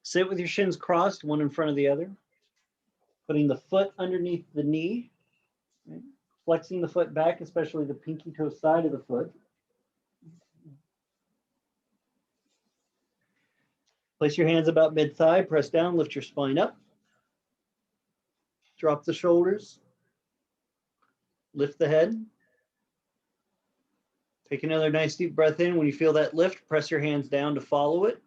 Sit with your shins crossed, one in front of the other, putting the foot underneath the knee, right? Flexing the foot back, especially the pinky toe side of the foot. Place your hands about mid-thigh, press down, lift your spine up. Drop the shoulders. Lift the head. Take another nice deep breath in. When you feel that lift, press your hands down to follow it.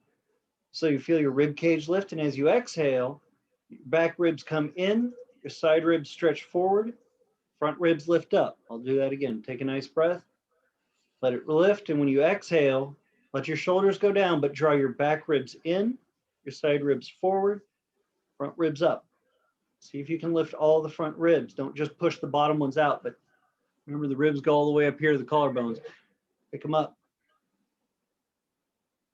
So you feel your rib cage lift, and as you exhale, your back ribs come in, your side ribs stretch forward, front ribs lift up. I'll do that again. Take a nice breath. Let it lift, and when you exhale, let your shoulders go down, but draw your back ribs in, your side ribs forward, front ribs up. See if you can lift all the front ribs. Don't just push the bottom ones out, but remember the ribs go all the way up here to the collarbones. Pick them up.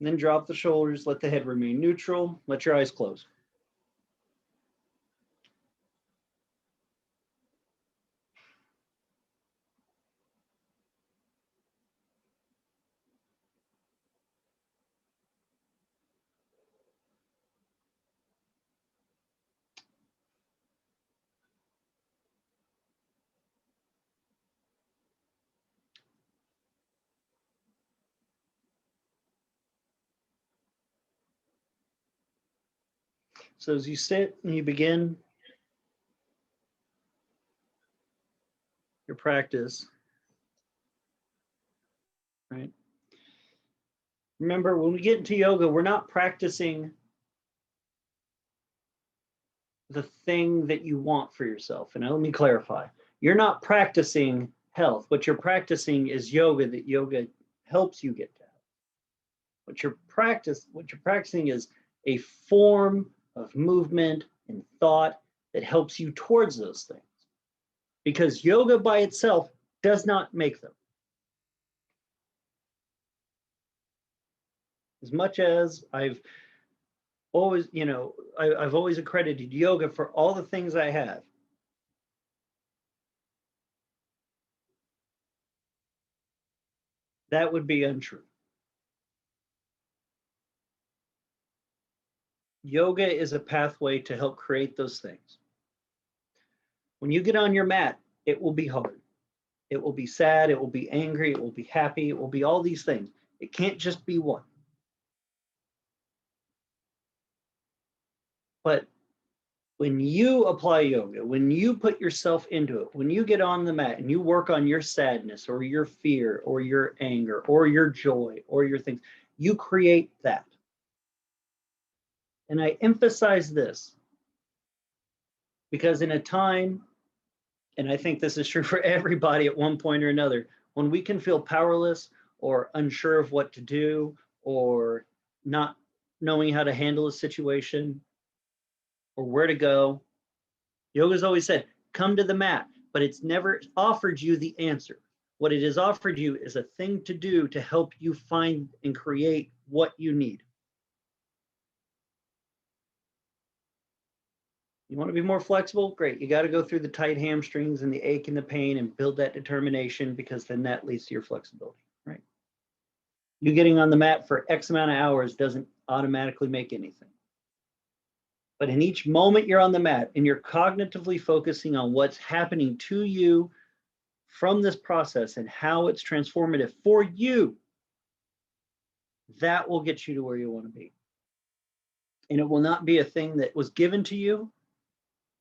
And then drop the shoulders, let the head remain neutral, let your eyes close. So as you sit and you begin your practice, right? Remember, when we get into yoga, we're not practicing the thing that you want for yourself. And let me clarify. You're not practicing health. What you're practicing is yoga, that yoga helps you get to health. What you're practicing is a form of movement and thought that helps you towards those things. Because yoga by itself does not make them. As much as I've always, I've always accredited yoga for all the things I have. That would be untrue. Yoga is a pathway to help create those things. When you get on your mat, it will be hard. It will be sad, it will be angry, it will be happy, it will be all these things. It can't just be one. But when you apply yoga, when you put yourself into it, when you get on the mat and you work on your sadness or your fear or your anger or your joy or your things, you create that. And I emphasize this because in a time, and I think this is true for everybody at one point or another, when we can feel powerless or unsure of what to do or not knowing how to handle a situation or where to go, yoga's always said, come to the mat, but it's never offered you the answer. What it has offered you is a thing to do to help you find and create what you need. You want to be more flexible? Great. You got to go through the tight hamstrings and the ache and the pain and build that determination, because then that leads to your flexibility, right? You getting on the mat for X amount of hours doesn't automatically make anything. But in each moment you're on the mat and you're cognitively focusing on what's happening to you from this process and how it's transformative for you, that will get you to where you want to be. And it will not be a thing that was given to you,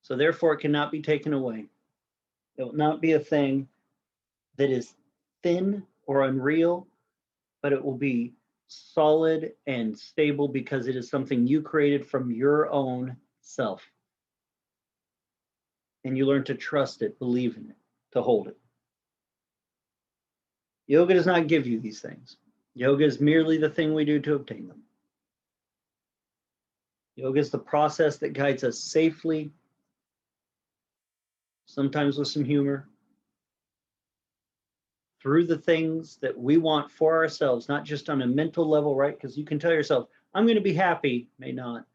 so therefore it cannot be taken away. It will not be a thing that is thin or unreal, but it will be solid and stable because it is something you created from your own self. And you learn to trust it, believe in it, to hold it. Yoga does not give you these things. Yoga is merely the thing we do to obtain them. Yoga is the process that guides us safely, sometimes with some humor, through the things that we want for ourselves, not just on a mental level, right? Because you can tell yourself, I'm going to be happy, may not,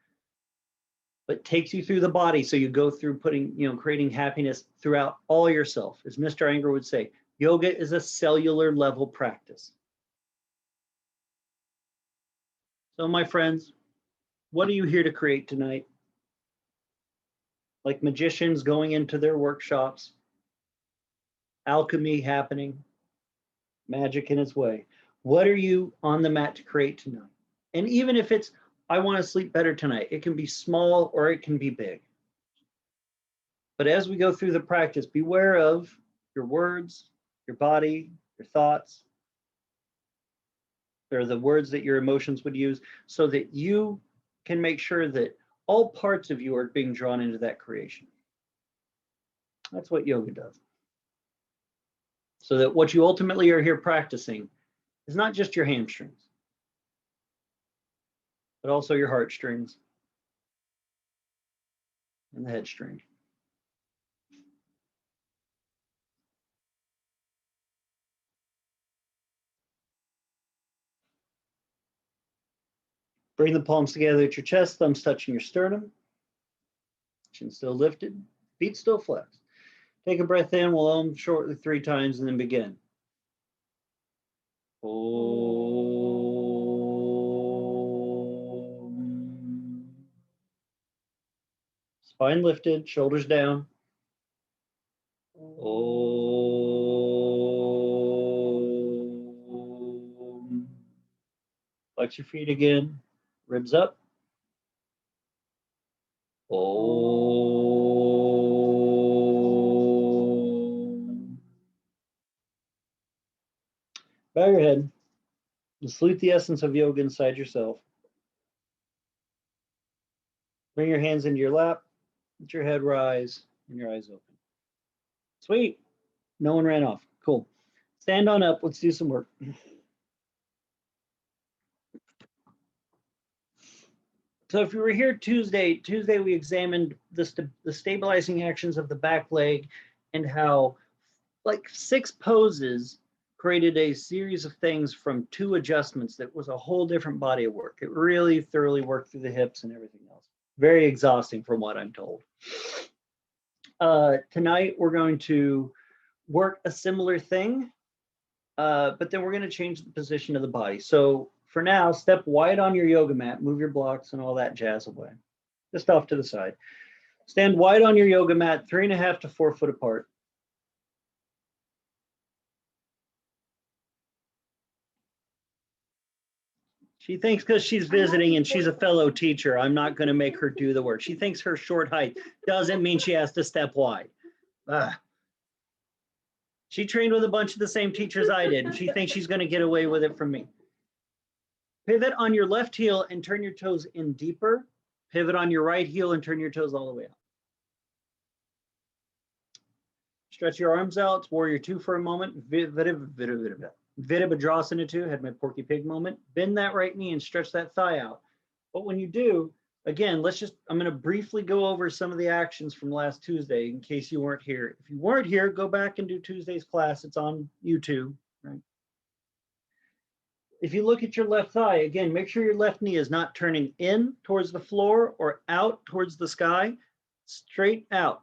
but takes you through the body. So you go through creating happiness throughout all yourself. As Mr. Anger would say, yoga is a cellular level practice. So my friends, What are you here to create tonight? Like magicians going into their workshops, alchemy happening, magic in its way. What are you on the mat to create tonight? And even if it's, I want to sleep better tonight, it can be small or it can be big. But as we go through the practice, beware of your words, your body, your thoughts, or the words that your emotions would use, so that you can make sure that all parts of you are being drawn into that creation. That's what yoga does. So that what you ultimately are here practicing is not just your hamstrings, but also your heartstrings and the head string. Bring the palms together at your chest, thumbs touching your sternum, chin still lifted, feet still flexed. Take a breath in, we'll Om shortly 3 times and then begin. Om. Spine lifted, shoulders down. Om. Flex your feet again, ribs up. Om. Bow your head. And salute the essence of yoga inside yourself. Bring your hands into your lap. Let your head rise and your eyes open. Sweet. No one ran off. Cool. Stand on up. Let's do some work. So if you were here Tuesday we examined the stabilizing actions of the back leg and how like 6 poses created a series of things from 2 adjustments that was a whole different body of work. It really thoroughly worked through the hips and everything else. Very exhausting from what I'm told. Tonight we're going to work a similar thing, but then we're going to change the position of the body. So for now, step wide on your yoga mat, move your blocks and all that jazz away. Just off to the side. Stand wide on your yoga mat, 3.5 to 4 foot apart. She thinks because she's visiting and she's a fellow teacher, I'm not going to make her do the work. She thinks her short height doesn't mean she has to step wide. She trained with a bunch of the same teachers I did, and she thinks she's going to get away with it from me. Pivot on your left heel and turn your toes in deeper. Pivot on your right heel and turn your toes all the way out. Stretch your arms out. It's Warrior 2 for a moment. Virabhadrasana 2, had my Porky Pig moment. Bend that right knee and stretch that thigh out. But when you do, again, I'm going to briefly go over some of the actions from last Tuesday in case you weren't here. If you weren't here, go back and do Tuesday's class. It's on YouTube, right? If you look at your left thigh, again, make sure your left knee is not turning in towards the floor or out towards the sky, straight out.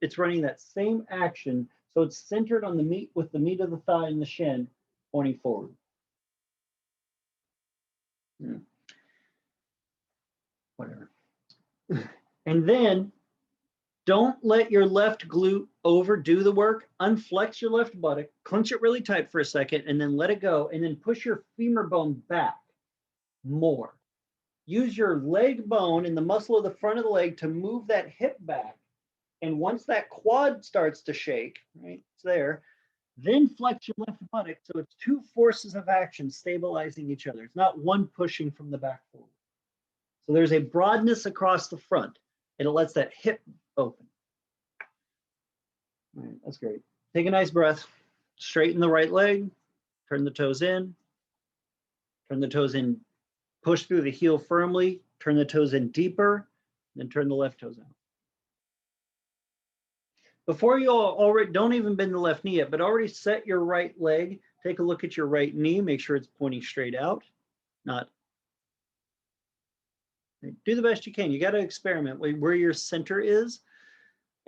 It's running that same action. So it's centered on the meat with the meat of the thigh and the shin pointing forward. Whatever. And then don't let your left glute overdo the work. Unflex your left buttock, clench it really tight for a second, and then let it go. And then push your femur bone back more. Use your leg bone and the muscle of the front of the leg to move that hip back. And once that quad starts to shake, right, it's there, then flex your left buttock. So it's 2 forces of action stabilizing each other. It's not one pushing from the back forward. So there's a broadness across the front, and it lets that hip open. All right, that's great. Take a nice breath. Straighten the right leg. Turn the toes in. Turn the toes in. Push through the heel firmly. Turn the toes in deeper. Then turn the left toes out. Before you already, don't even bend the left knee yet, but already set your right leg. Take a look at your right knee. Make sure it's pointing straight out. Not. Do the best you can. You got to experiment where your center is.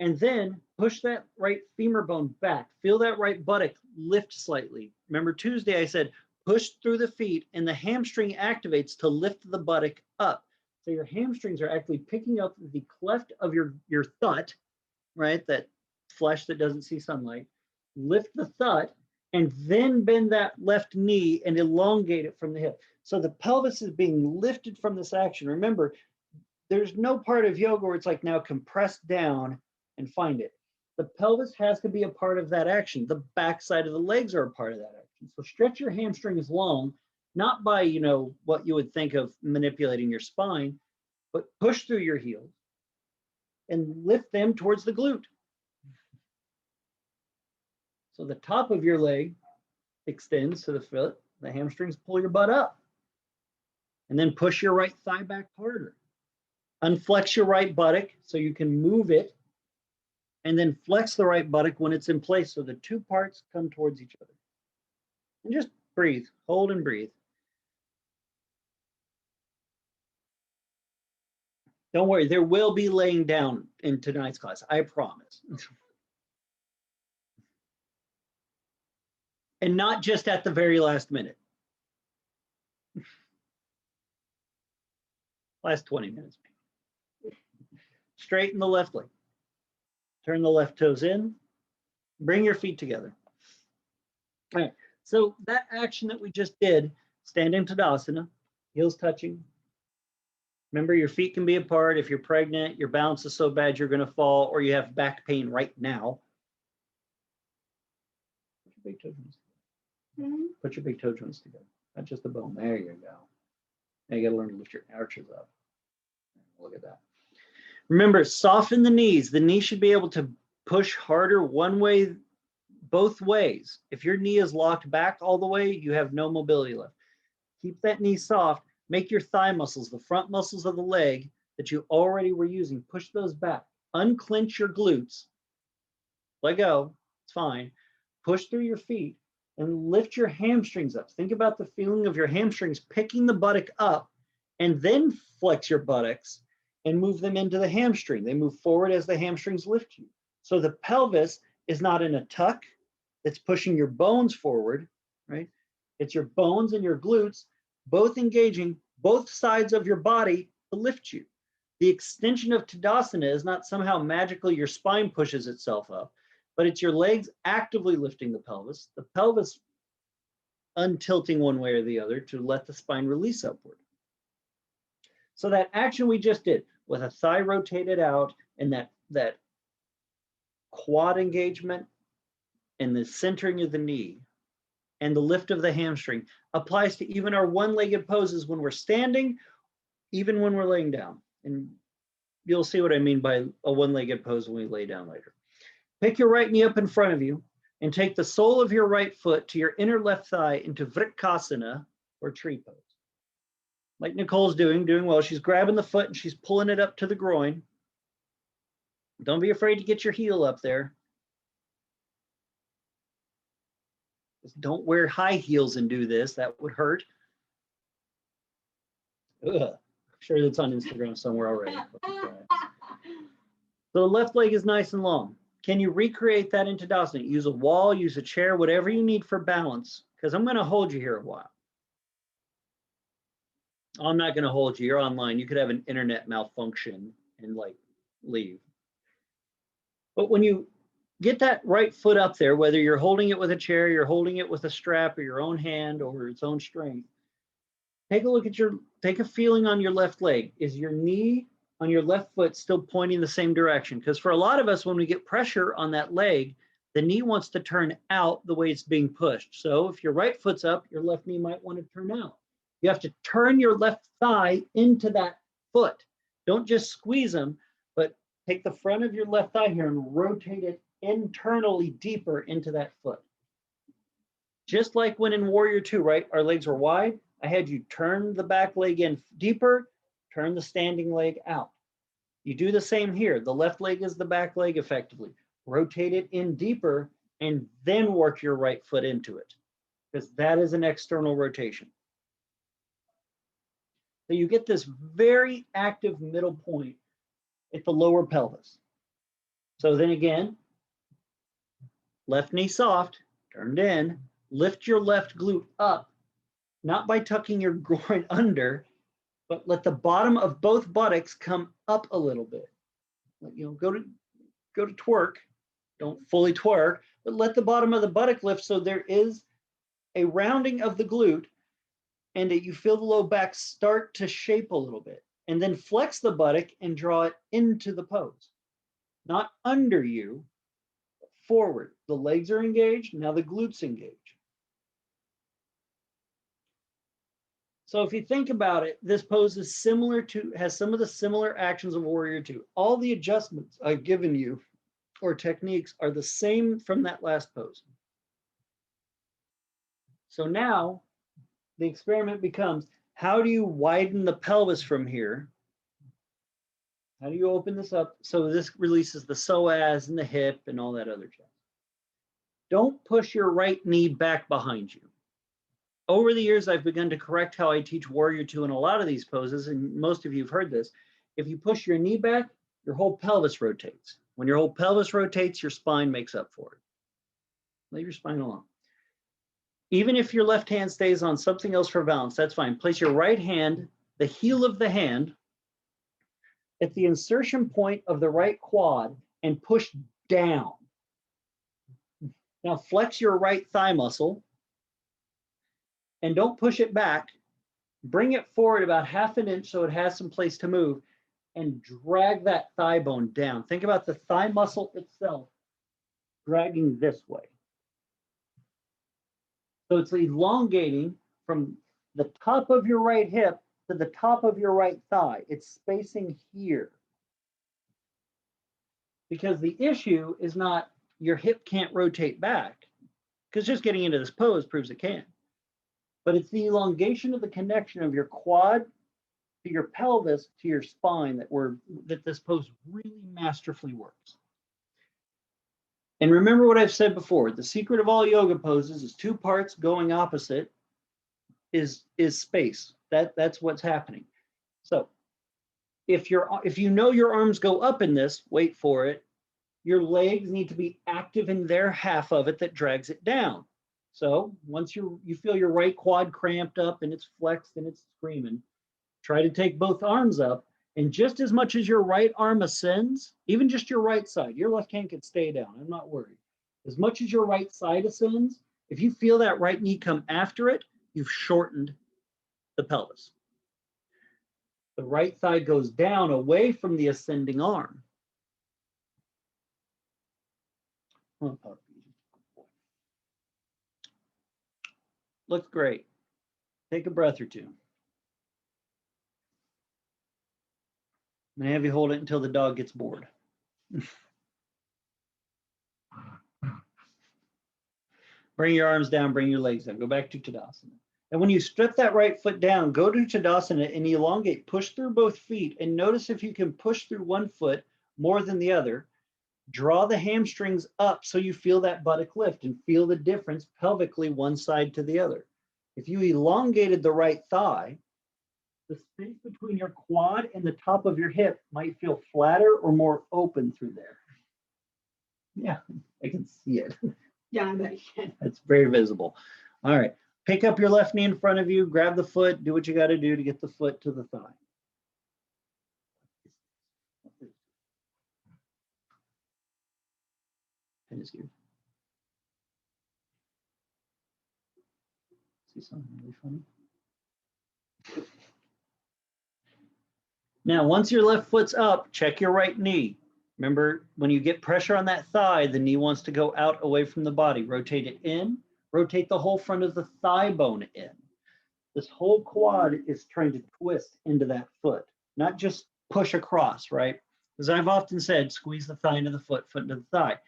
And then push that right femur bone back. Feel that right buttock lift slightly. Remember Tuesday I said push through the feet and the hamstring activates to lift the buttock up. So your hamstrings are actually picking up the cleft of your thut, right? That flesh that doesn't see sunlight. Lift the thut and then bend that left knee and elongate it from the hip. So the pelvis is being lifted from this action. Remember, there's no part of yoga where it's like now compress down and find it. The pelvis has to be a part of that action. The backside of the legs are a part of that action. So stretch your hamstrings long, not by, you know, what you would think of manipulating your spine, but push through your heels and lift them towards the glute. So the top of your leg extends to the foot, the hamstrings pull your butt up. And then push your right thigh back harder. Unflex your right buttock so you can move it, and then flex the right buttock when it's in place so the two parts come towards each other. And just breathe, hold and breathe. Don't worry, there will be laying down in tonight's class, I promise. And not just at the very last minute. Last 20 minutes. Straighten the left leg. Turn the left toes in. Bring your feet together. All right, so that action that we just did, standing Tadasana, heels touching. Remember, your feet can be apart. If you're pregnant, your balance is so bad you're going to fall, or you have back pain right now. Put your big toe joints together. Put your big toe joints together. Not just the bone. There you go. Now you got to learn to lift your arches up. Look at that. Remember, soften the knees. The knee should be able to push harder one way, both ways. If your knee is locked back all the way, you have no mobility left. Keep that knee soft. Make your thigh muscles, the front muscles of the leg that you already were using, push those back. Unclench your glutes. Let go. It's fine. Push through your feet and lift your hamstrings up. Think about the feeling of your hamstrings picking the buttock up, and then flex your buttocks and move them into the hamstring. They move forward as the hamstrings lift you. So the pelvis is not in a tuck that's pushing your bones forward, right? It's your bones and your glutes both engaging both sides of your body to lift you. The extension of Tadasana is not somehow magically your spine pushes itself up, but it's your legs actively lifting the pelvis untilting one way or the other to let the spine release upward. So that action we just did with a thigh rotated out and that quad engagement and the centering of the knee and the lift of the hamstring applies to even our one-legged poses when we're standing, even when we're laying down. And you'll see what I mean by a one-legged pose when we lay down later. Pick your right knee up in front of you and take the sole of your right foot to your inner left thigh into Vritkasana, or tree pose. Like Nicole's doing well. She's grabbing the foot and she's pulling it up to the groin. Don't be afraid to get your heel up there. Just don't wear high heels and do this. That would hurt. Ugh. I'm sure that's on Instagram somewhere already. So the left leg is nice and long. Can you recreate that in Tadasana? Use a wall, use a chair, whatever you need for balance, because I'm going to hold you here a while. I'm not going to hold you. You're online. You could have an internet malfunction and like leave. But when you get that right foot up there, whether you're holding it with a chair, you're holding it with a strap or your own hand or its own strength, take a look at take a feeling on your left leg. Is your knee on your left foot still pointing the same direction? Because for a lot of us, when we get pressure on that leg, the knee wants to turn out the way it's being pushed. So if your right foot's up, your left knee might want to turn out. You have to turn your left thigh into that foot. Don't just squeeze them, but take the front of your left thigh here and rotate it internally deeper into that foot. Just like when in Warrior 2, right? Our legs were wide. I had you turn the back leg in deeper, turn the standing leg out. You do the same here. The left leg is the back leg effectively. Rotate it in deeper and then work your right foot into it, because that is an external rotation. So you get this very active middle point at the lower pelvis. So then again, left knee soft, turned in, lift your left glute up, not by tucking your groin under, but let the bottom of both buttocks come up a little bit. You know, go to twerk. Don't fully twerk, but let the bottom of the buttock lift so there is a rounding of the glute and that you feel the low back start to shape a little bit. And then flex the buttock and draw it into the pose. Not under you, but forward. The legs are engaged, now the glutes engage. So if you think about it, this pose is similar to, has some of the similar actions of Warrior Two. All the adjustments I've given you or techniques are the same from that last pose. So now the experiment becomes, how do you widen the pelvis from here? How do you open this up so this releases the psoas and the hip and all that other stuff? Don't push your right knee back behind you. Over the years, I've begun to correct how I teach Warrior Two in a lot of these poses, and most of you have heard this. If you push your knee back, your whole pelvis rotates. When your whole pelvis rotates, your spine makes up for it. Leave your spine alone. Even if your left hand stays on something else for balance, that's fine. Place your right hand, the heel of the hand, at the insertion point of the right quad and push down. Now flex your right thigh muscle and don't push it back. Bring it forward about ½ an inch so it has some place to move and drag that thigh bone down. Think about the thigh muscle itself dragging this way. So it's elongating from the top of your right hip to the top of your right thigh. It's spacing here. Because the issue is not your hip can't rotate back, because just getting into this pose proves it can. But it's the elongation of the connection of your quad to your pelvis to your spine that this pose really masterfully works. And remember what I've said before, the secret of all yoga poses is two parts going opposite is space. That's what's happening. So if you know your arms go up in this, wait for it, your legs need to be active in their half of it that drags it down. So once you feel your right quad cramped up and it's flexed and it's screaming, try to take both arms up. And just as much as your right arm ascends, even just your right side, your left hand can stay down. I'm not worried. As much as your right side ascends, if you feel that right knee come after it, you've shortened the pelvis. The right thigh goes down away from the ascending arm. Looks great. Take a breath or two. I'm gonna have you hold it until the dog gets bored. Bring your arms down, bring your legs down. Go back to Tadasana. And when you strip that right foot down, go to Tadasana and elongate. Push through both feet and notice if you can push through one foot more than the other. Draw the hamstrings up so you feel that buttock lift and feel the difference pelvically one side to the other. If you elongated the right thigh, the space between your quad and the top of your hip might feel flatter or more open through there. Yeah, I can see it. Yeah, I bet you can. It's very visible. All right, pick up your left knee in front of you, grab the foot, do what you got to do to get the foot to the thigh. That is good. See something really funny? Now, once your left foot's up, check your right knee. Remember, when you get pressure on that thigh, the knee wants to go out away from the body. Rotate it in, rotate the whole front of the thigh bone in. This whole quad is trying to twist into that foot, not just push across, right? As I've often said, squeeze the thigh into the foot, foot into the thigh.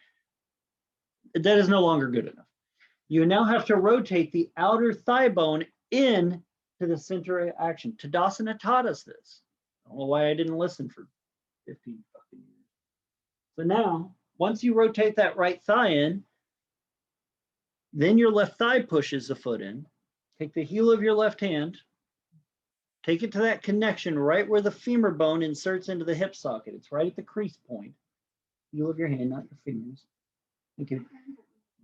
That is no longer good enough. You now have to rotate the outer thigh bone in to the center of action. Tadasana taught us this. I don't know why I didn't listen for 15 fucking years. So now, once you rotate that right thigh in, then your left thigh pushes the foot in. Take the heel of your left hand, take it to that connection right where the femur bone inserts into the hip socket. It's right at the crease point. Heel of your hand, not your fingers. Okay.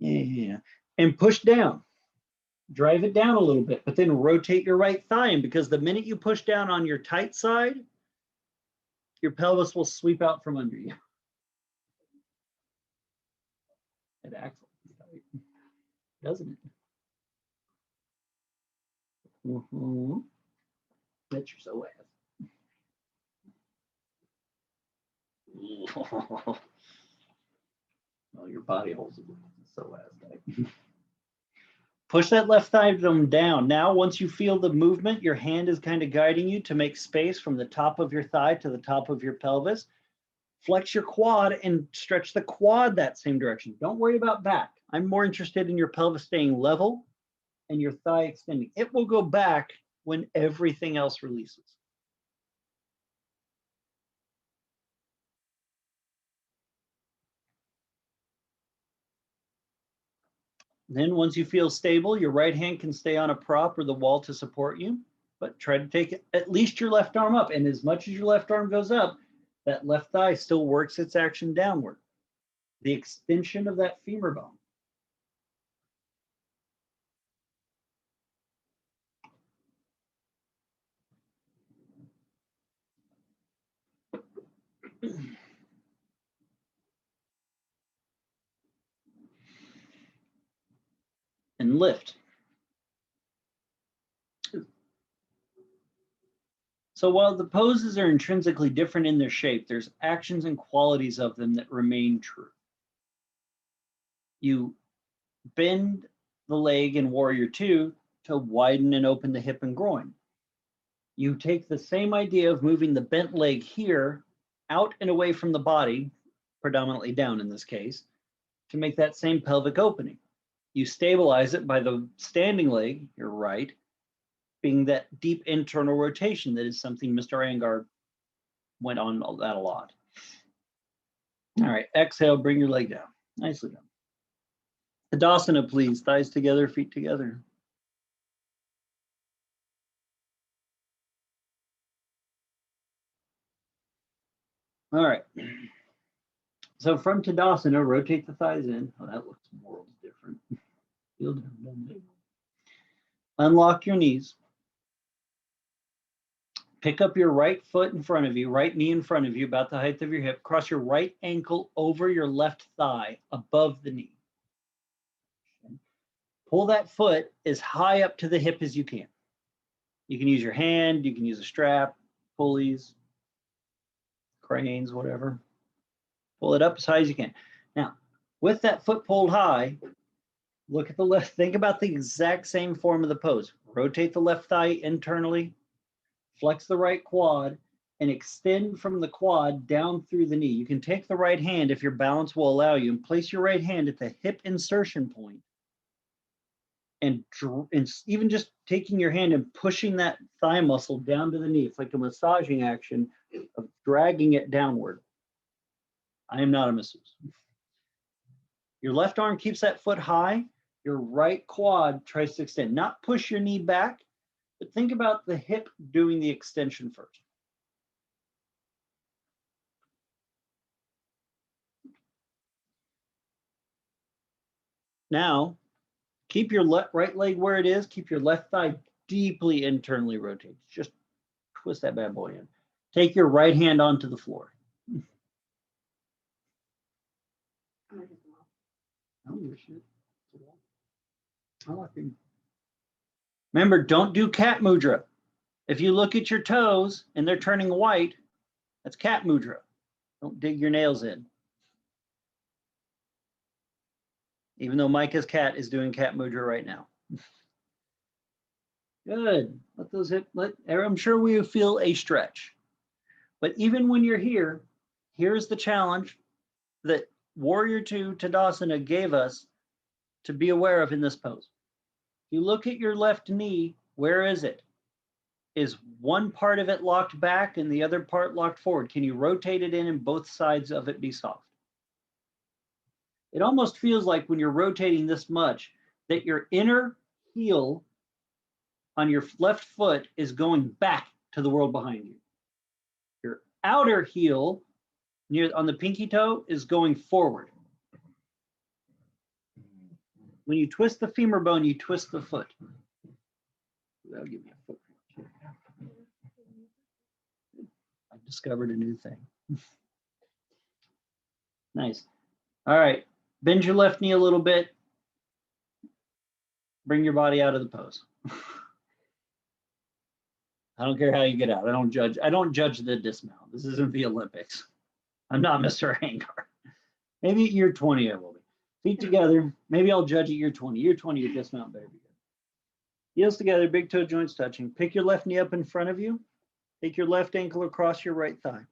Yeah. And push down. drive it down a little bit, but then rotate your right thigh in, because the minute you push down on your tight side, your pelvis will sweep out from under you. It acts like tight, doesn't it? Mm-hmm. Bet you're so ass. Well, your body holds it so ass tight. Push that left thigh down. Now, once you feel the movement, your hand is kind of guiding you to make space from the top of your thigh to the top of your pelvis. Flex your quad and stretch the quad that same direction. Don't worry about back. I'm more interested in your pelvis staying level and your thigh extending. It will go back when everything else releases. Then once you feel stable, your right hand can stay on a prop or the wall to support you, but try to take at least your left arm up. And as much as your left arm goes up, that left thigh still works its action downward. The extension of that femur bone. And lift. So while the poses are intrinsically different in their shape, there's actions and qualities of them that remain true. You bend the leg in Warrior Two to widen and open the hip and groin. You take the same idea of moving the bent leg here out and away from the body, predominantly down in this case, to make that same pelvic opening. You stabilize it by the standing leg, your right, being that deep internal rotation. That is something Mr. Angar went on that a lot. All right, exhale, bring your leg down. Nicely done. Tadasana, please. Thighs together, feet together. All right. So from Tadasana, rotate the thighs in. Oh, that looks worlds different. Feel different. Unlock your knees. Pick up your right foot in front of you, right knee in front of you, about the height of your hip. Cross your right ankle over your left thigh, above the knee. Pull that foot as high up to the hip as you can. You can use your hand, you can use a strap, pulleys, cranes, whatever. Pull it up as high as you can. Now, with that foot pulled high, look at the left. Think about the exact same form of the pose. Rotate the left thigh internally, flex the right quad, and extend from the quad down through the knee. You can take the right hand, if your balance will allow you, and place your right hand at the hip insertion point. And even just taking your hand and pushing that thigh muscle down to the knee. It's like a massaging action of dragging it downward. I am not a masseuse. Your left arm keeps that foot high. Your right quad tries to extend. Not push your knee back, but think about the hip doing the extension first. Now, keep your right leg where it is. Keep your left thigh deeply internally rotated. Just twist that bad boy in. Take your right hand onto the floor. Remember, don't do cat mudra. If you look at your toes and they're turning white, that's cat mudra. Don't dig your nails in. Even though Micah's cat is doing cat mudra right now. Good. Let those hip. I'm sure we feel a stretch. But even when you're here, here's the challenge that Warrior Two Tadasana gave us to be aware of in this pose. You look at your left knee, where is it? Is one part of it locked back and the other part locked forward? Can you rotate it in and both sides of it be soft? It almost feels like when you're rotating this much that your inner heel on your left foot is going back to the world behind you. Your outer heel on the pinky toe is going forward. When you twist the femur bone, you twist the foot. That'll give me a foot. I've discovered a new thing. Nice. All right. Bend your left knee a little bit. Bring your body out of the pose. I don't care how you get out. I don't judge. I don't judge the dismount. This isn't the Olympics. I'm not Mr. Hangar. Maybe at year 20 I will be. Feet together. Maybe I'll judge at year 20. Year 20, your dismount better be good. Heels together, big toe joints touching. Pick your left knee up in front of you. Take your left ankle across your right thigh.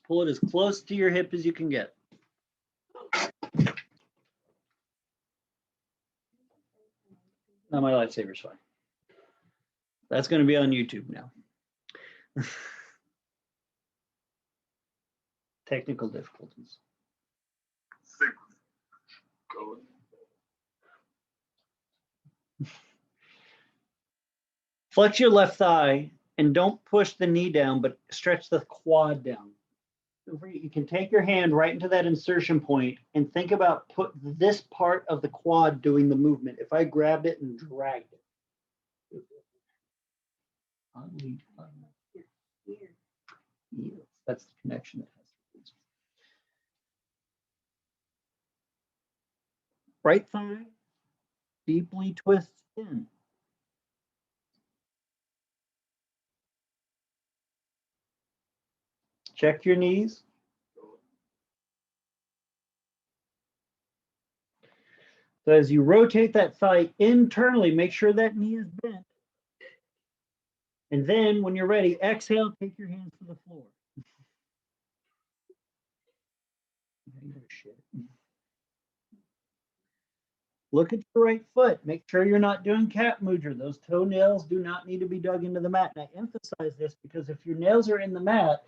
Pull it as close to your hip as you can get. Now my lightsaber's fine. That's going to be on YouTube now. Technical difficulties. Flex your left thigh and don't push the knee down, but stretch the quad down. You can take your hand right into that insertion point and think about put this part of the quad doing the movement. If I grabbed it and dragged it. Yes, that's the connection that has to be. Right thigh deeply twists in. Check your knees. So as you rotate that thigh internally, make sure that knee is bent. And then when you're ready, exhale, take your hands to the floor. Look at your right foot. Make sure you're not doing cat mudra. Those toenails do not need to be dug into the mat. And I emphasize this because if your nails are in the mat,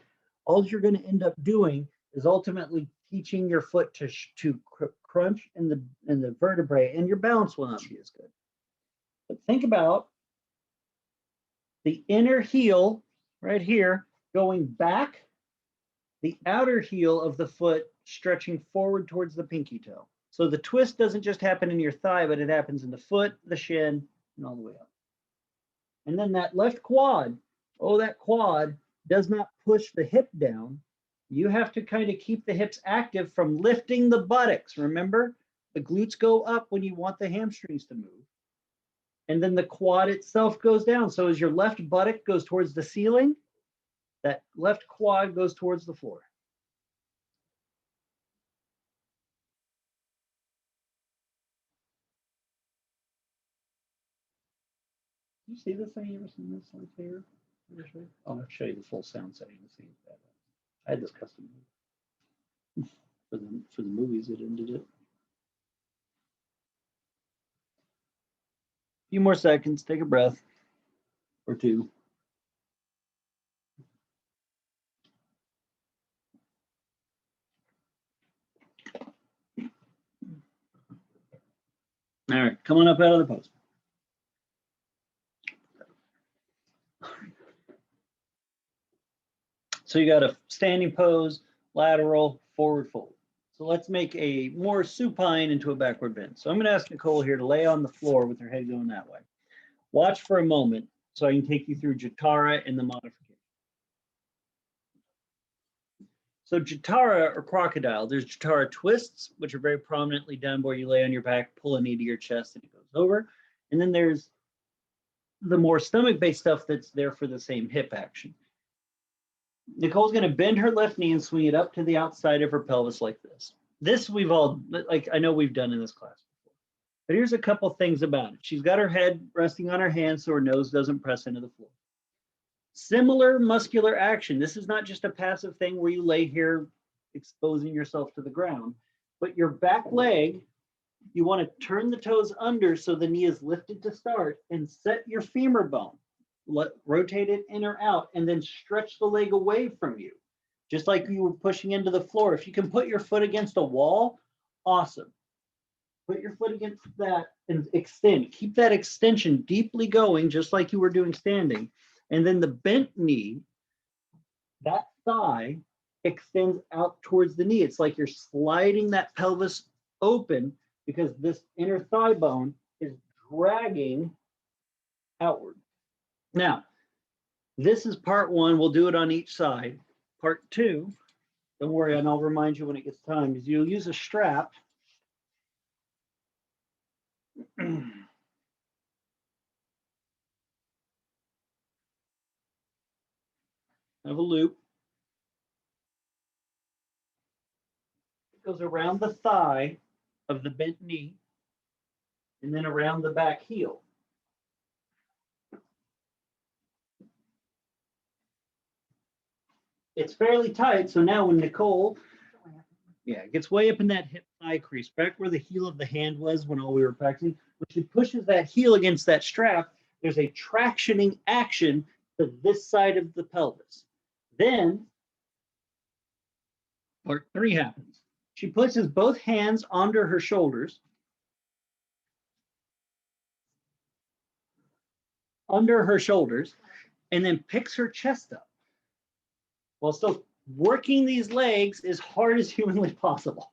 all you're going to end up doing is ultimately teaching your foot to crunch in the vertebrae, and your balance will not be as good. But think about the inner heel right here going back, the outer heel of the foot stretching forward towards the pinky toe. So the twist doesn't just happen in your thigh, but it happens in the foot, the shin, and all the way up. And then that left quad, that quad does not push the hip down. You have to kind of keep the hips active from lifting the buttocks. Remember, the glutes go up when you want the hamstrings to move. And then the quad itself goes down. So as your left buttock goes towards the ceiling, that left quad goes towards the floor. You see this thing? You ever seen this like here? I'll show you the full sound setting to see that. I had this custom for the movies that ended it. A few more seconds. Take a breath or two. All right, come on up out of the pose. So you got a standing pose, lateral, forward fold. So let's make a more supine into a backward bend. So I'm going to ask Nicole here to lay on the floor with her head going that way. Watch for a moment so I can take you through Jatara and the modification. So Jatara or crocodile, there's Jatara twists, which are very prominently done where you lay on your back, pull a knee to your chest and it goes over. And then there's the more stomach-based stuff that's there for the same hip action. Nicole's going to bend her left knee and swing it up to the outside of her pelvis like this. This we've all, like I know we've done in this class before. But here's a couple things about it. She's got her head resting on her hands so her nose doesn't press into the floor. Similar muscular action. This is not just a passive thing where you lay here exposing yourself to the ground, but your back leg, you want to turn the toes under so the knee is lifted to start and set your femur bone. Rotate it in or out and then stretch the leg away from you, just like you were pushing into the floor. If you can put your foot against a wall, awesome. Put your foot against that and extend. Keep that extension deeply going, just like you were doing standing. And then the bent knee, that thigh extends out towards the knee. It's like you're sliding that pelvis open because this inner thigh bone is dragging outward. Now, this is part one. We'll do it on each side. Part two, don't worry, and I'll remind you when it gets time, is you'll use a strap. Have a loop. It goes around the thigh of the bent knee and then around the back heel. It's fairly tight, so now when Nicole, it gets way up in that hip thigh crease, back where the heel of the hand was when all we were practicing. When she pushes that heel against that strap, there's a tractioning action to this side of the pelvis. Then part three happens. She places both hands under her shoulders, and then picks her chest up while still working these legs as hard as humanly possible.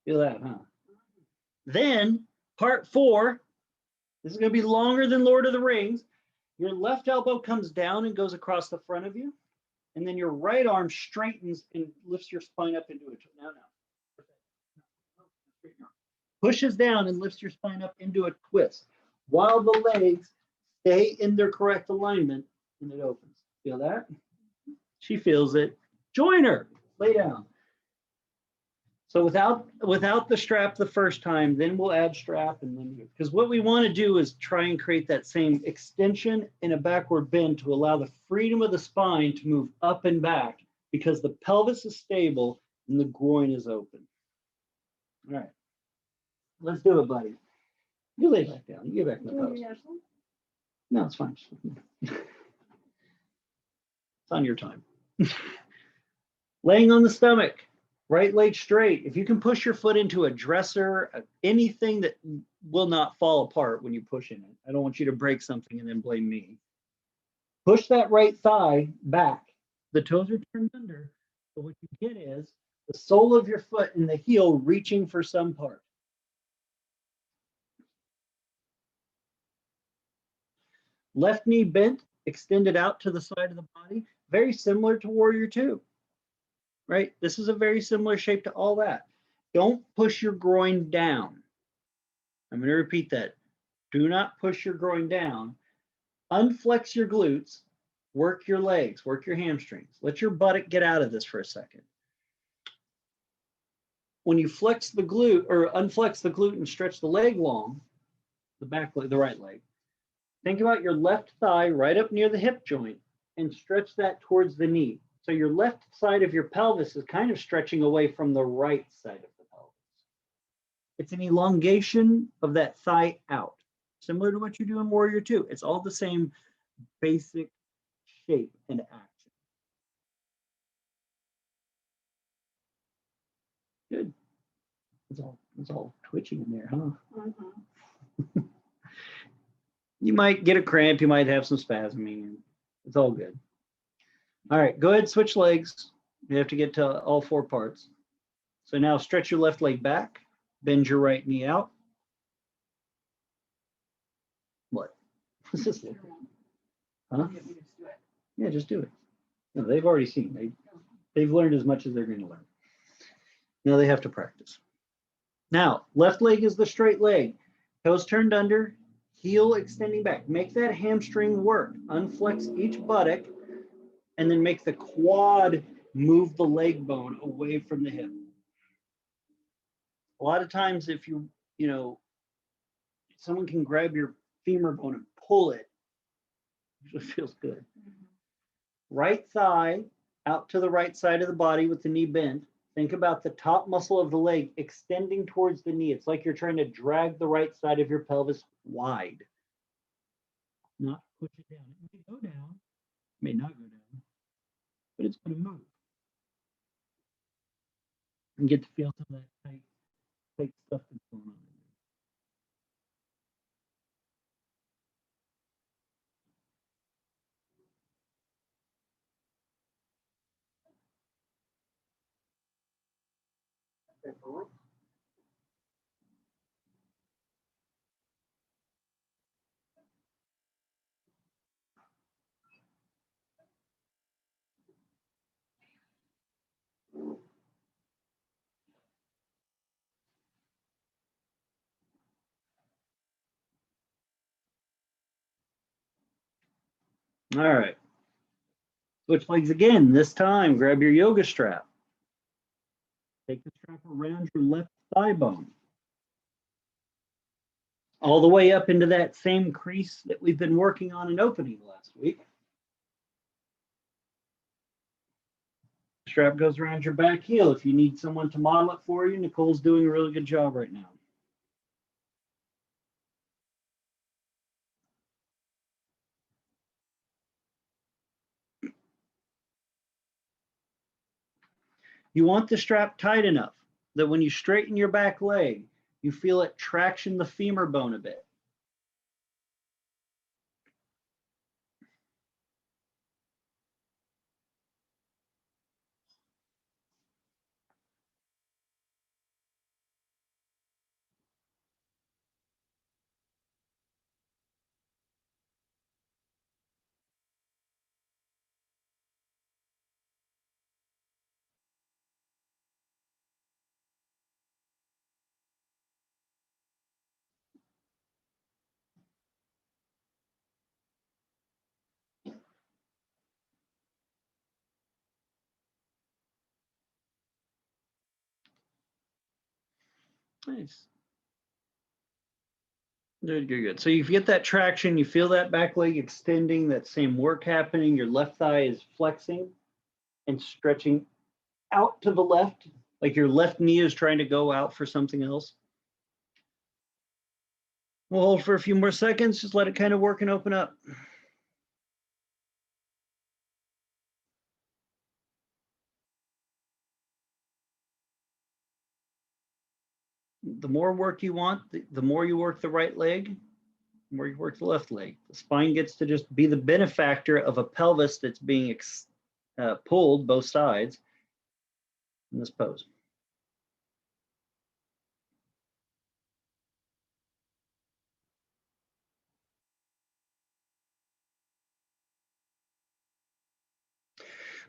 Feel that, huh? Then part four, this is going to be longer than Lord of the Rings. Your left elbow comes down and goes across the front of you. And then your right arm straightens and lifts your spine up into it. Now. Pushes down and lifts your spine up into a twist while the legs stay in their correct alignment and it opens. Feel that? She feels it. Join her. Lay down. So without the strap the first time, then we'll add strap and then because what we want to do is try and create that same extension and a backward bend to allow the freedom of the spine to move up and back because the pelvis is stable and the groin is open. All right. Let's do it, buddy. You lay back down. You get back in the pose. No, it's fine. It's on your time. Laying on the stomach, right leg straight. If you can push your foot into a dresser, anything that will not fall apart when you push in it. I don't want you to break something and then blame me. Push that right thigh back. The toes are turned under. But what you get is the sole of your foot and the heel reaching for some part. Left knee bent, extended out to the side of the body, very similar to Warrior Two, right? This is a very similar shape to all that. Don't push your groin down. I'm going to repeat that. Do not push your groin down. Unflex your glutes, work your legs, work your hamstrings. Let your buttock get out of this for a second. When you flex the glute or unflex the glute and stretch the leg long, the back leg, the right leg, think about your left thigh right up near the hip joint and stretch that towards the knee. So your left side of your pelvis is kind of stretching away from the right side of the pelvis. It's an elongation of that thigh out, similar to what you do in Warrior Two. It's all the same basic shape and action. Good. It's all twitchy in there, huh? Mm-hmm. You might get a cramp. You might have some spasming. It's all good. All right, go ahead, switch legs. You have to get to all four parts. So now stretch your left leg back, bend your right knee out. What? Huh? Yeah, just do it. No, they've already seen. They've learned as much as they're going to learn. Now they have to practice. Now, left leg is the straight leg. Toes turned under, heel extending back. Make that hamstring work. Unflex each buttock, and then make the quad move the leg bone away from the hip. A lot of times if someone can grab your femur bone and pull it, it feels good. Right thigh out to the right side of the body with the knee bent. Think about the top muscle of the leg extending towards the knee. It's like you're trying to drag the right side of your pelvis wide. Not push it down. It may go down, it may not go down, but it's going to move. And get to feel some of that tight stuff that's going on. All right. Switch legs again. This time, grab your yoga strap. Take the strap around your left thigh bone. All the way up into that same crease that we've been working on and opening last week. Strap goes around your back heel. If you need someone to model it for you, Nicole's doing a really good job right now. You want the strap tight enough that when you straighten your back leg, you feel it traction the femur bone a bit. Nice. Good, good, good. So you get that traction, you feel that back leg extending, that same work happening. Your left thigh is flexing and stretching out to the left, like your left knee is trying to go out for something else. We'll hold for a few more seconds. Just let it kind of work and open up. The more work you want, the more you work the right leg, the more you work the left leg. The spine gets to just be the benefactor of a pelvis that's being pulled both sides in this pose.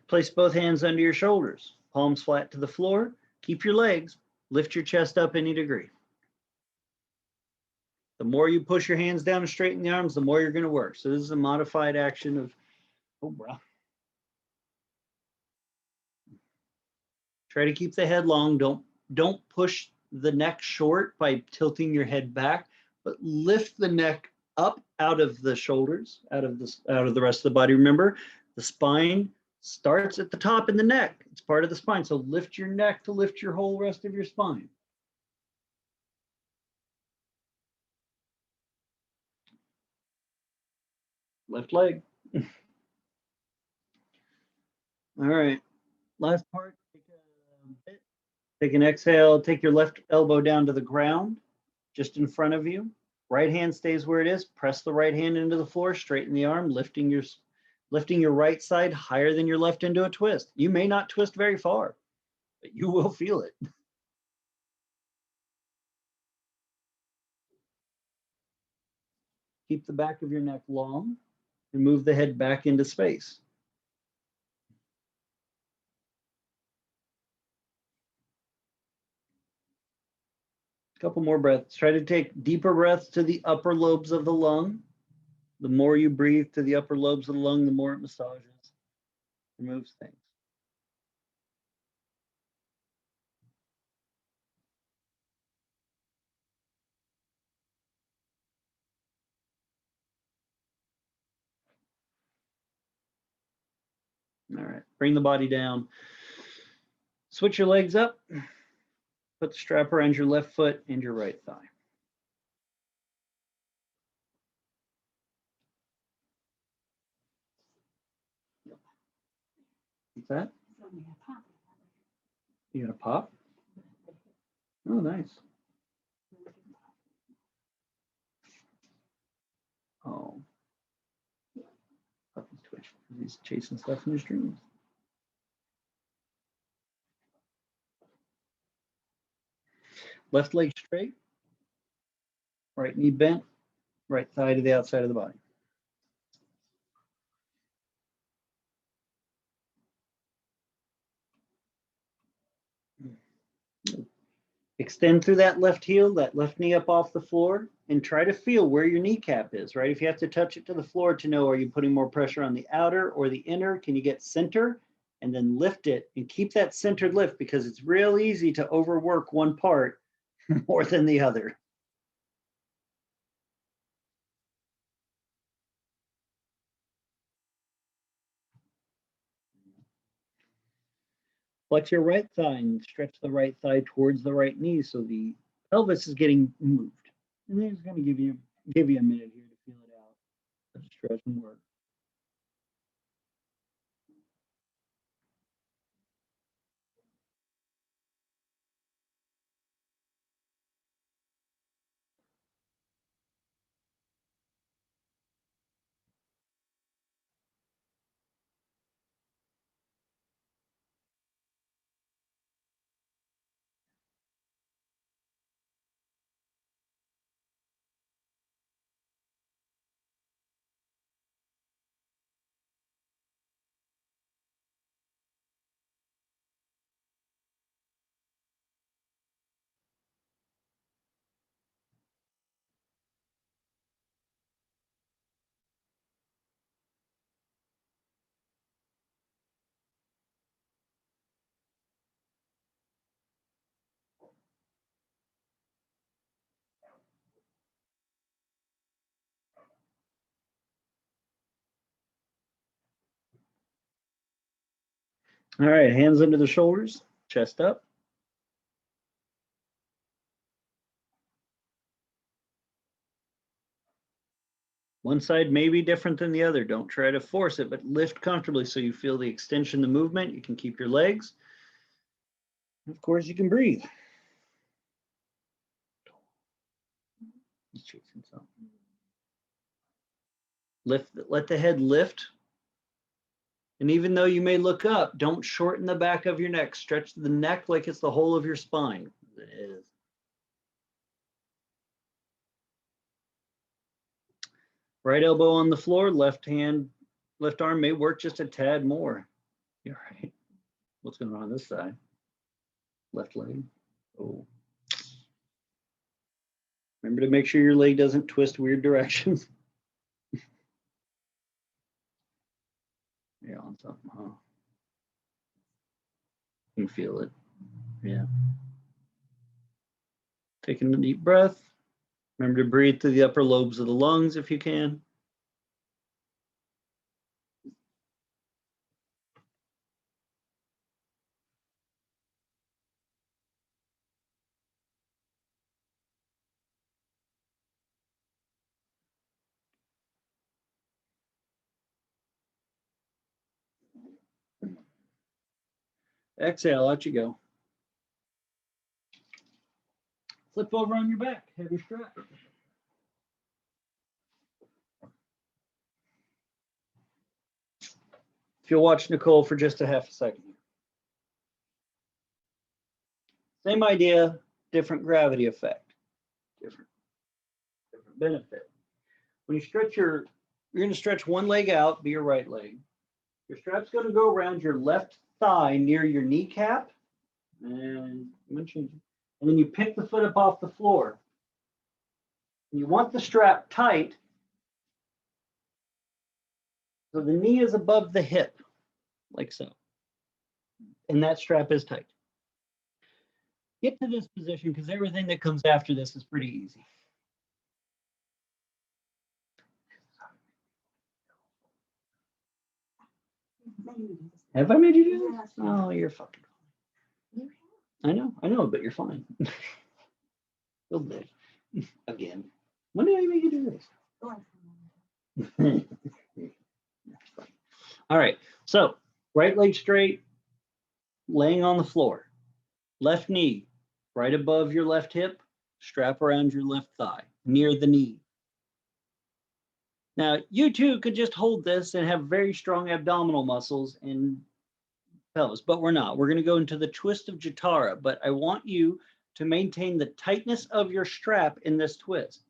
Place both hands under your shoulders, palms flat to the floor. Keep your legs, lift your chest up any degree. The more you push your hands down and straighten the arms, the more you're going to work. So this is a modified action of Cobra. Try to keep the head long. Don't push the neck short by tilting your head back, but lift the neck up out of the shoulders, out of the rest of the body. Remember, the spine starts at the top in the neck. It's part of the spine. So lift your neck to lift your whole rest of your spine. Left leg. All right. Last part. Take an exhale. Take your left elbow down to the ground, just in front of you. Right hand stays where it is. Press the right hand into the floor. Straighten the arm, lifting your right side higher than your left into a twist. You may not twist very far, but you will feel it. Keep the back of your neck long and move the head back into space. A couple more breaths. Try to take deeper breaths to the upper lobes of the lung. The more you breathe to the upper lobes of the lung, the more it massages, removes things. All right, bring the body down. Switch your legs up. Put the strap around your left foot and your right thigh. What's that? You got a pop? Oh, nice. Oh. Puppy's twitch. He's chasing stuff in his dreams. Left leg straight. Right knee bent. Right thigh to the outside of the body. Extend through that left heel, that left knee up off the floor. and try to feel where your kneecap is, right? If you have to touch it to the floor to know, are you putting more pressure on the outer or the inner? Can you get center? And then lift it and keep that centered lift, because it's real easy to overwork one part more than the other. Flex your right thigh and stretch the right thigh towards the right knee so the pelvis is getting moved. And then it's going to give you a minute here to feel it out. Let it stretch and work. All right, hands under the shoulders, chest up. One side may be different than the other. Don't try to force it, but lift comfortably so you feel the extension, the movement. You can keep your legs. Of course, you can breathe. He's chasing something. Lift, let the head lift. And even though you may look up, don't shorten the back of your neck. Stretch the neck like it's the whole of your spine. It is. Right elbow on the floor, left arm may work just a tad more. You're right. What's going on this side? Left leg. Oh. Remember to make sure your leg doesn't twist weird directions. You're on something, huh? You feel it. Yeah. Taking a deep breath. Remember to breathe through the upper lobes of the lungs if you can. Exhale, out you go. Flip over on your back, heavy strap. If you'll watch Nicole for just a half a second. Same idea, different gravity effect, different benefit. When you stretch you're going to stretch one leg out, be your right leg. Your strap's going to go around your left thigh near your kneecap. And I'm going to change it. And then you pick the foot up off the floor. You want the strap tight so the knee is above the hip, like so. And that strap is tight. Get to this position because everything that comes after this is pretty easy. Have I made you do this? Oh, you're fucking fine. I know, but you're fine. You'll live. Again. When did I make you do this? All right, so right leg straight, laying on the floor. Left knee right above your left hip, strap around your left thigh, near the knee. Now, you too could just hold this and have very strong abdominal muscles and pelvis, but we're not. We're going to go into the twist of Jatara, but I want you to maintain the tightness of your strap in this twist.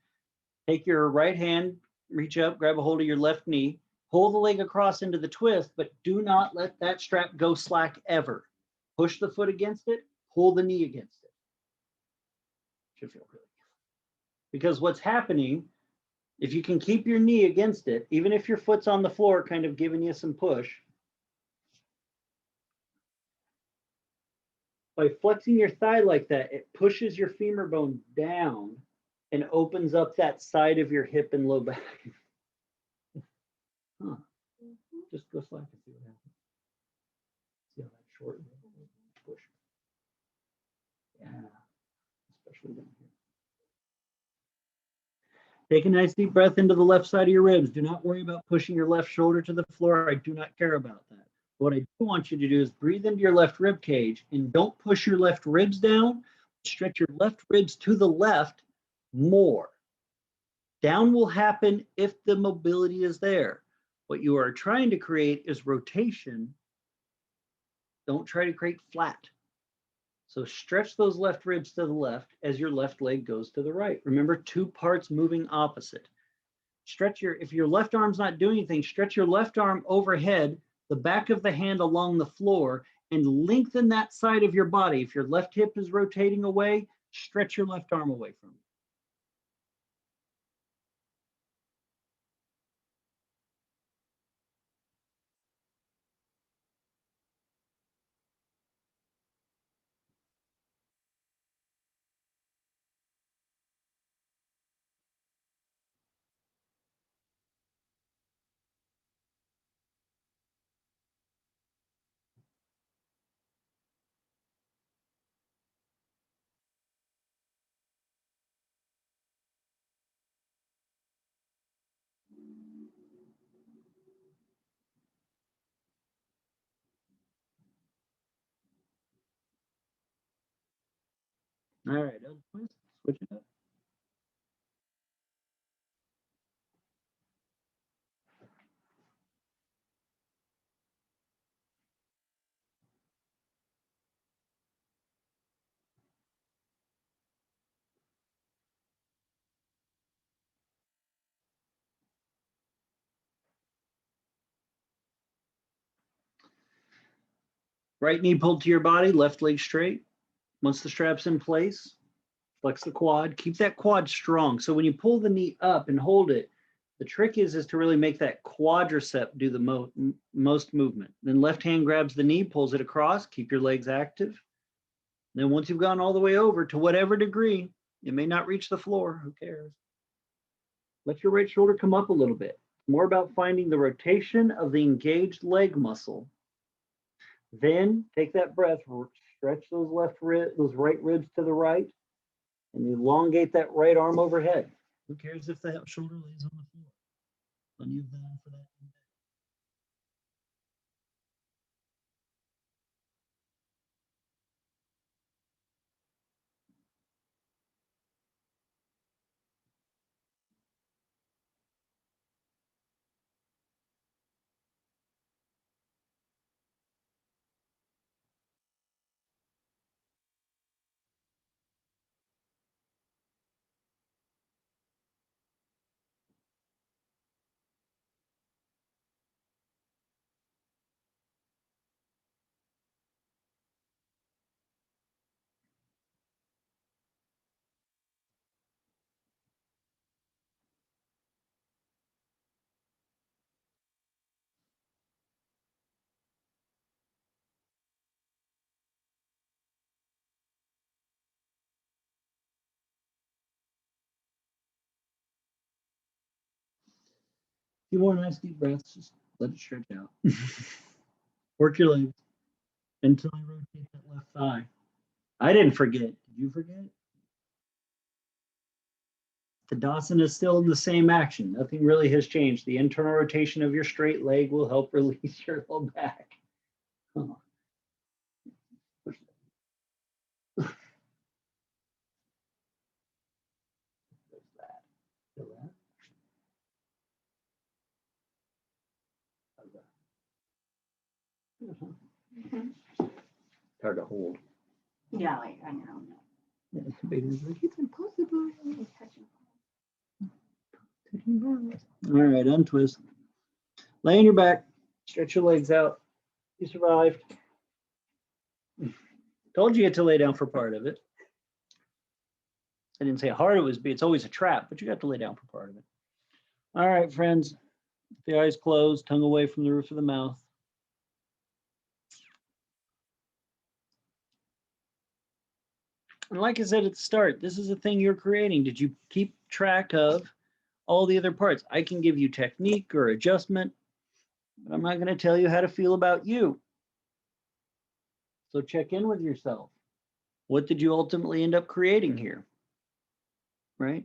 Take your right hand, reach up, grab a hold of your left knee, pull the leg across into the twist, but do not let that strap go slack ever. Push the foot against it, pull the knee against it. Should feel really good. Because what's happening, if you can keep your knee against it, even if your foot's on the floor, kind of giving you some push, by flexing your thigh like that, it pushes your femur bone down and opens up that side of your hip and low back. Huh. Just go slack and see what happens. See how that short push. Yeah, especially down here. Take a nice deep breath into the left side of your ribs. Do not worry about pushing your left shoulder to the floor. I do not care about that. What I do want you to do is breathe into your left rib cage and don't push your left ribs down. Stretch your left ribs to the left more. Down will happen if the mobility is there. What you are trying to create is rotation. Don't try to create flat. So stretch those left ribs to the left as your left leg goes to the right. Remember, two parts moving opposite. Stretch your, if your left arm's not doing anything, stretch your left arm overhead, the back of the hand along the floor, and lengthen that side of your body. If your left hip is rotating away, stretch your left arm away from it. All right, switch it up. Right knee pulled to your body, left leg straight. Once the strap's in place, flex the quad. Keep that quad strong. So when you pull the knee up and hold it, the trick is to really make that quadricep do the most movement. Then left hand grabs the knee, pulls it across. Keep your legs active. Then once you've gone all the way over, to whatever degree, it may not reach the floor. Who cares? Let your right shoulder come up a little bit. More about finding the rotation of the engaged leg muscle. Then take that breath, stretch those right ribs to the right, and elongate that right arm overhead. Who cares if that shoulder lays on the floor? Plenty of that for that. Few more nice deep breaths. Just let it stretch out. Work your legs until I rotate that left thigh. I didn't forget. Did you forget? Tadasana is still in the same action. Nothing really has changed. The internal rotation of your straight leg will help release your low back. Oh. Hard to hold. Yeah, like, I know. Baby's like, it's impossible. All right, untwist. Lay on your back. Stretch your legs out. You survived. Told you had to lay down for part of it. I didn't say how hard it was, but it's always a trap, but you got to lay down for part of it. All right, friends, the eyes closed, tongue away from the roof of the mouth. And like I said at the start, this is a thing you're creating. Did you keep track of all the other parts? I can give you technique or adjustment, but I'm not going to tell you how to feel about you. So check in with yourself. What did you ultimately end up creating here? Right?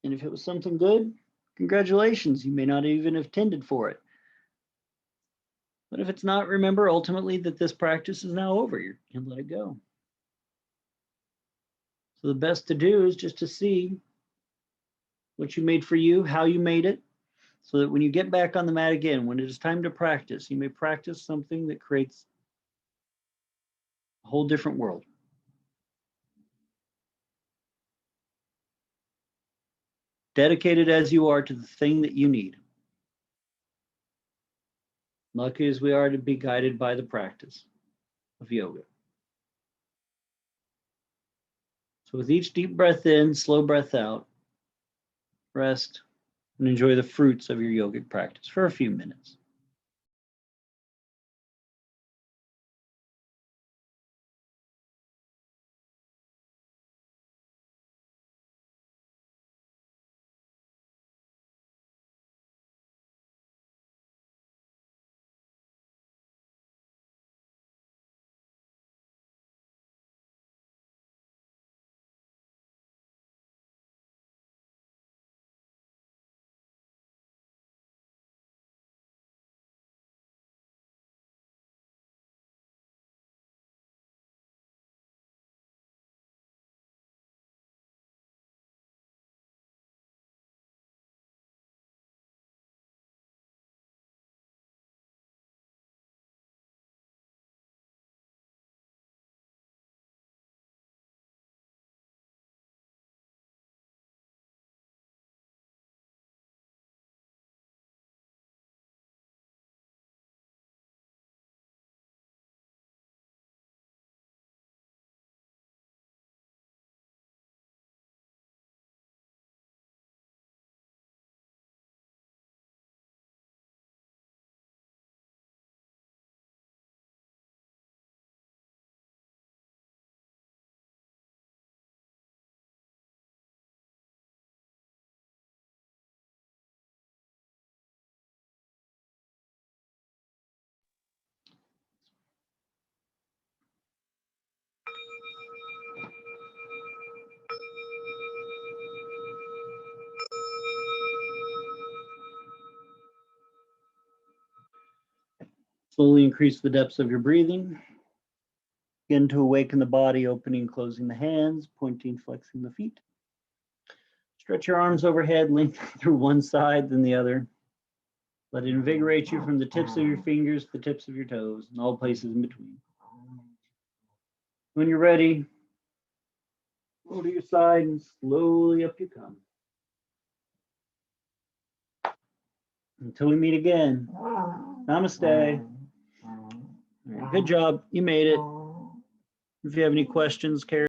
And if it was something good, congratulations. You may not even have tended for it. But if it's not, remember ultimately that this practice is now over. You can let it go. So the best to do is just to see what you made for you, how you made it, so that when you get back on the mat again, when it is time to practice, you may practice something that creates a whole different world. Dedicated as you are to the thing that you need. Lucky as we are to be guided by the practice of yoga. So with each deep breath in, slow breath out, rest, and enjoy the fruits of your yogic practice for a few minutes. Slowly increase the depths of your breathing. Begin to awaken the body, opening, closing the hands, pointing, flexing the feet. Stretch your arms overhead, lengthen through one side, then the other. Let it invigorate you from the tips of your fingers to the tips of your toes and all places in between. When you're ready, go to your side and slowly up you come. Until we meet again. Namaste. Good job. You made it. If you have any questions, Carrie.